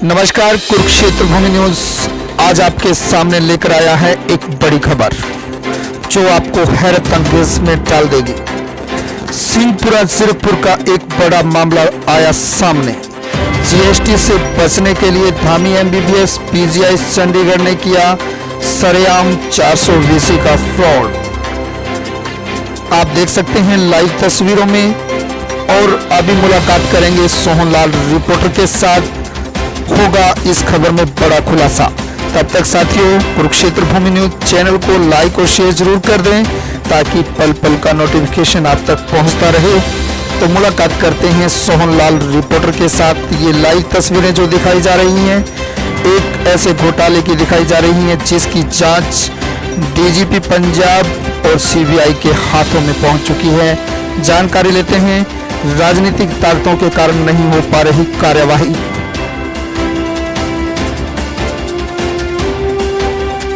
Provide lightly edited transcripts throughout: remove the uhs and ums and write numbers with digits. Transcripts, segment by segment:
नमस्कार, कुरुक्षेत्र भूमि न्यूज आज आपके सामने लेकर आया है एक बड़ी खबर जो आपको हैरत अंगेज में डाल देगी। सिंहपुरा जीरकपुर का एक बड़ा मामला आया सामने। जीएसटी से बचने के लिए धामी एमबीबीएस पीजीआई चंडीगढ़ ने किया सरेआम 400 वीसी का फ्रॉड। आप देख सकते हैं लाइव तस्वीरों में, और अभी मुलाकात करेंगे सोहनलाल रिपोर्टर के साथ। होगा इस खबर में बड़ा खुलासा। तब तक साथियों, कुरुक्षेत्र भूमि न्यूज चैनल को लाइक और शेयर जरूर कर दें ताकि पल पल का नोटिफिकेशन आप तक पहुंचता रहे। तो मुलाकात करते हैं सोहनलाल रिपोर्टर के साथ। ये लाइव तस्वीरें जो दिखाई जा रही हैं, एक ऐसे घोटाले की दिखाई जा रही हैं जिसकी जांच डीजीपी पंजाब और सीबीआई के हाथों में पहुंच चुकी है। जानकारी लेते हैं, राजनीतिक ताकतों के कारण नहीं हो पा रही कार्यवाही।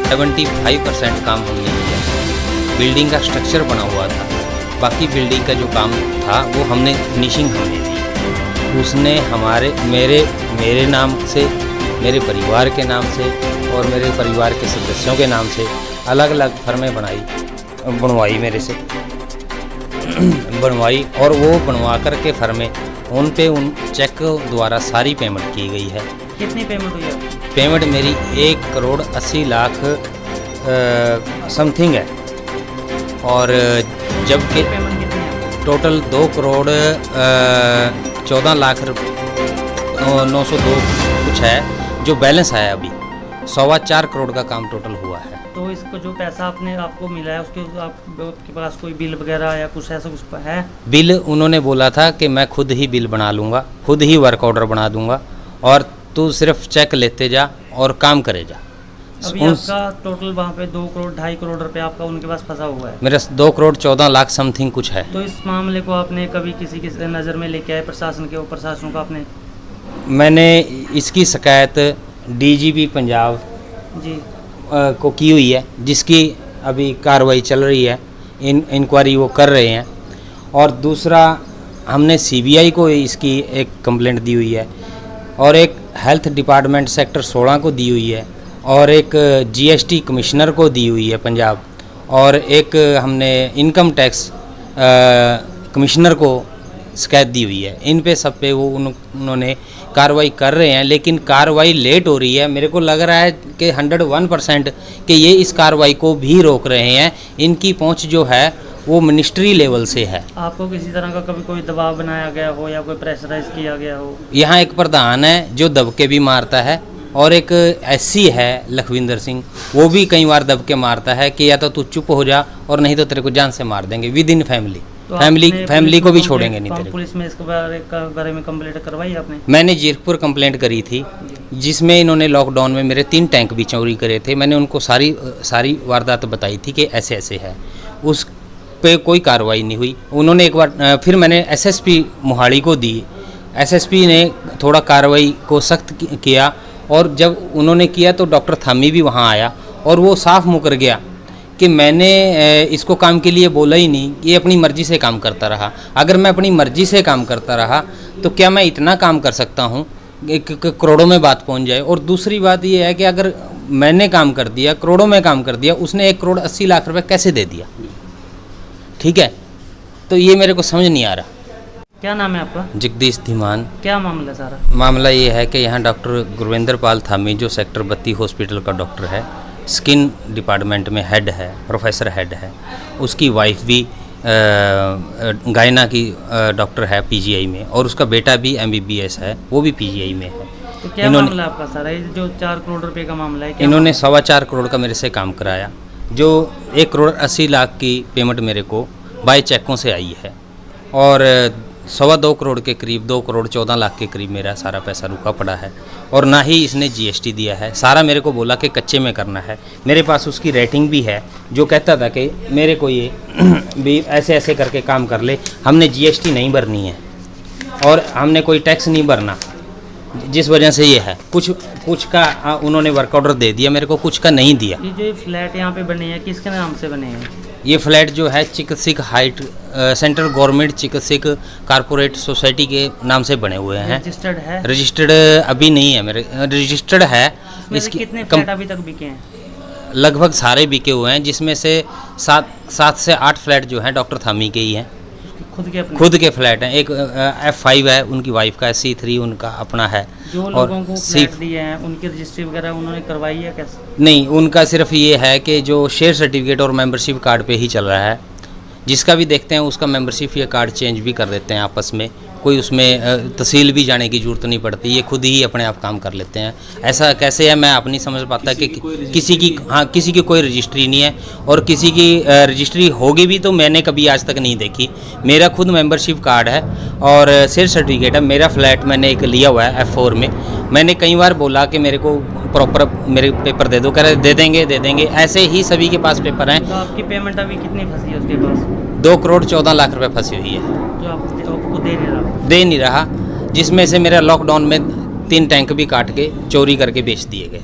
75% काम हमने किया। बिल्डिंग का स्ट्रक्चर बना हुआ था, बाकी बिल्डिंग का जो काम था वो हमने फिनिशिंग हमने दी। उसने मेरे नाम से, मेरे परिवार के नाम से और मेरे परिवार के सदस्यों के नाम से अलग अलग फर्में बनवाई मेरे से बनवाई, और वो बनवा कर के फर्में उन चेक द्वारा सारी पेमेंट की गई है। कितनी पेमेंट हुई है? पेमेंट मेरी 1,80,00,000 समथिंग है, और जबकि पेमेंट कितनी है? टोटल 2,14,00,902 कुछ है जो बैलेंस है। अभी 4.25 करोड़ का काम टोटल हुआ है। तो इसको जो पैसा आपको मिला है उसके आपके पास कोई बिल वगैरह या कुछ ऐसा कुछ है? बिल उन्होंने बोला था कि मैं खुद ही बिल बना लूँगा, खुद ही वर्क ऑर्डर बना दूँगा, और तू सिर्फ चेक लेते जा और काम करे जा। अभी आपका टोटल वहाँ पे 2 करोड़ 2.5 करोड़ रुपए आपका उनके पास फंसा हुआ है। मेरा 2,14,00,000 समथिंग कुछ है। तो इस मामले को आपने कभी किसी की नज़र में लेके आए प्रशासन के? प्रशासन को आपने? मैंने इसकी शिकायत डीजीपी पंजाब जी को की हुई है, जिसकी अभी कार्रवाई चल रही है, इंक्वायरी वो कर रहे हैं। और दूसरा, हमने सीबीआई को इसकी एक कंप्लेंट दी हुई है, और एक हेल्थ डिपार्टमेंट सेक्टर 16 को दी हुई है, और एक जीएसटी कमिश्नर को दी हुई है पंजाब, और एक हमने इनकम टैक्स कमिश्नर को शिकायत दी हुई है। इन पे सब पे वो उन्होंने कार्रवाई कर रहे हैं, लेकिन कार्रवाई लेट हो रही है। मेरे को लग रहा है कि 101% कि ये इस कार्रवाई को भी रोक रहे हैं। इनकी पहुंच जो है वो मिनिस्ट्री लेवल से है। आपको किसी तरह का कभी कोई दबाव बनाया गया हो या कोई प्रेशराइज किया गया हो? यहाँ एक प्रधान है जो दबके भी मारता है, और एक एससी है लखविंदर सिंह, वो भी कई बार दबके मारता है कि या तो तू चुप हो जा और नहीं तो तेरे को जान से मार देंगे विद इन फैमिली। तो फैमिली को भी छोड़ेंगे नहीं तेरे को। पुलिस में इसके बारे में कंप्लेंट करवाई आपने? मैंने जीरकपुर कंप्लेंट करी थी, जिसमें इन्होंने लॉकडाउन में मेरे 3 टैंक भी चोरी करे थे। मैंने उनको सारी वारदात बताई थी कि ऐसे ऐसे है। उस पे कोई कार्रवाई नहीं हुई। उन्होंने एक बार फिर मैंने एसएसपी मोहाली को दी। एसएसपी ने थोड़ा कार्रवाई को सख्त किया, और जब उन्होंने किया तो डॉक्टर थामी भी वहाँ आया, और वो साफ मुकर गया कि मैंने इसको काम के लिए बोला ही नहीं, ये अपनी मर्ज़ी से काम करता रहा। अगर मैं अपनी मर्ज़ी से काम करता रहा तो क्या मैं इतना काम कर सकता हूँ करोड़ों में बात पहुँच जाए। और दूसरी बात ये है कि अगर मैंने काम कर दिया, करोड़ों में काम कर दिया, उसने 1,80,00,000 रुपये कैसे दे दिया? ठीक है, तो ये मेरे को समझ नहीं आ रहा। क्या नाम है आपका? जगदीश धीमान। क्या मामला सारा? मामला ये है कि यहाँ डॉक्टर गुरविंदर पाल थामी जो सेक्टर 32 हॉस्पिटल का डॉक्टर है, स्किन डिपार्टमेंट में हेड है, प्रोफेसर हेड है। उसकी वाइफ भी गायना की डॉक्टर है पीजीआई में, और उसका बेटा भी एमबीबीएस है, वो भी पीजीआई में है। तो क्या मामला आपका सारा? ये जो 4 करोड़ रुपए का मामला है, इन्होंने 4.25 करोड़ का मेरे से काम कराया। जो 1,80,00,000 की पेमेंट मेरे को बाय चेकों से आई है, और 2.25 करोड़ के करीब 2,14,00,000 के करीब मेरा सारा पैसा रुका पड़ा है। और ना ही इसने जीएसटी दिया है। सारा मेरे को बोला कि कच्चे में करना है। मेरे पास उसकी रेटिंग भी है जो कहता था कि मेरे को ये भी ऐसे ऐसे करके काम कर ले, हमने जीएसटी नहीं भरनी है और हमने कोई टैक्स नहीं भरना, जिस वजह से ये है। कुछ का उन्होंने वर्क ऑर्डर दे दिया मेरे को, कुछ का नहीं दिया। ये जो फ्लैट यहाँ पे बने हैं किसके नाम से बने हैं? ये फ्लैट जो है चिकित्सक हाइट सेंट्रल गवर्नमेंट चिकित्सक कारपोरेट सोसाइटी के नाम से बने हुए हैं। रजिस्टर्ड है? रजिस्टर्ड अभी नहीं है मेरे, रजिस्टर्ड है। इसमें से कितने फ्लैट अभी तक बिके हैं? लगभग सारे बिके हुए हैं, जिसमें से 7 से 8 फ्लैट जो हैं डॉक्टर थामी के ही हैं, खुद के फ्लैट हैं। एक F5 है उनकी वाइफ का है, C3 उनका अपना है। जो लोगों को फ्लैट दिए हैं उनकी रजिस्ट्री वगैरह उन्होंने करवाई है कैसे? नहीं, उनका सिर्फ ये है कि जो शेयर सर्टिफिकेट और मेंबरशिप कार्ड पे ही चल रहा है। जिसका भी देखते हैं उसका मेंबरशिप या कार्ड चेंज भी कर देते हैं आपस में, कोई उसमें तहसील भी जाने की ज़रूरत नहीं पड़ती, ये खुद ही अपने आप काम कर लेते हैं। ऐसा कैसे है मैं आप नहीं समझ पाता कि किसी की कोई रजिस्ट्री नहीं है, और किसी की रजिस्ट्री होगी भी तो मैंने कभी आज तक नहीं देखी। मेरा खुद मेंबरशिप कार्ड है और शेयर सर्टिफिकेट है। मेरा फ्लैट मैंने एक लिया हुआ है F4 में। मैंने कई बार बोला कि मेरे को प्रॉपर मेरे पेपर दे दो, कह रहे दे देंगे। ऐसे ही सभी के पास पेपर हैं। तो आपकी पेमेंट अभी कितनी फंसी है उसके पास? 2 करोड़ 14 लाख रुपए फंसी हुई है, जो आपको दे नहीं रहा, जिसमें से मेरा लॉकडाउन में 3 टैंक भी काट के चोरी करके बेच दिए गए।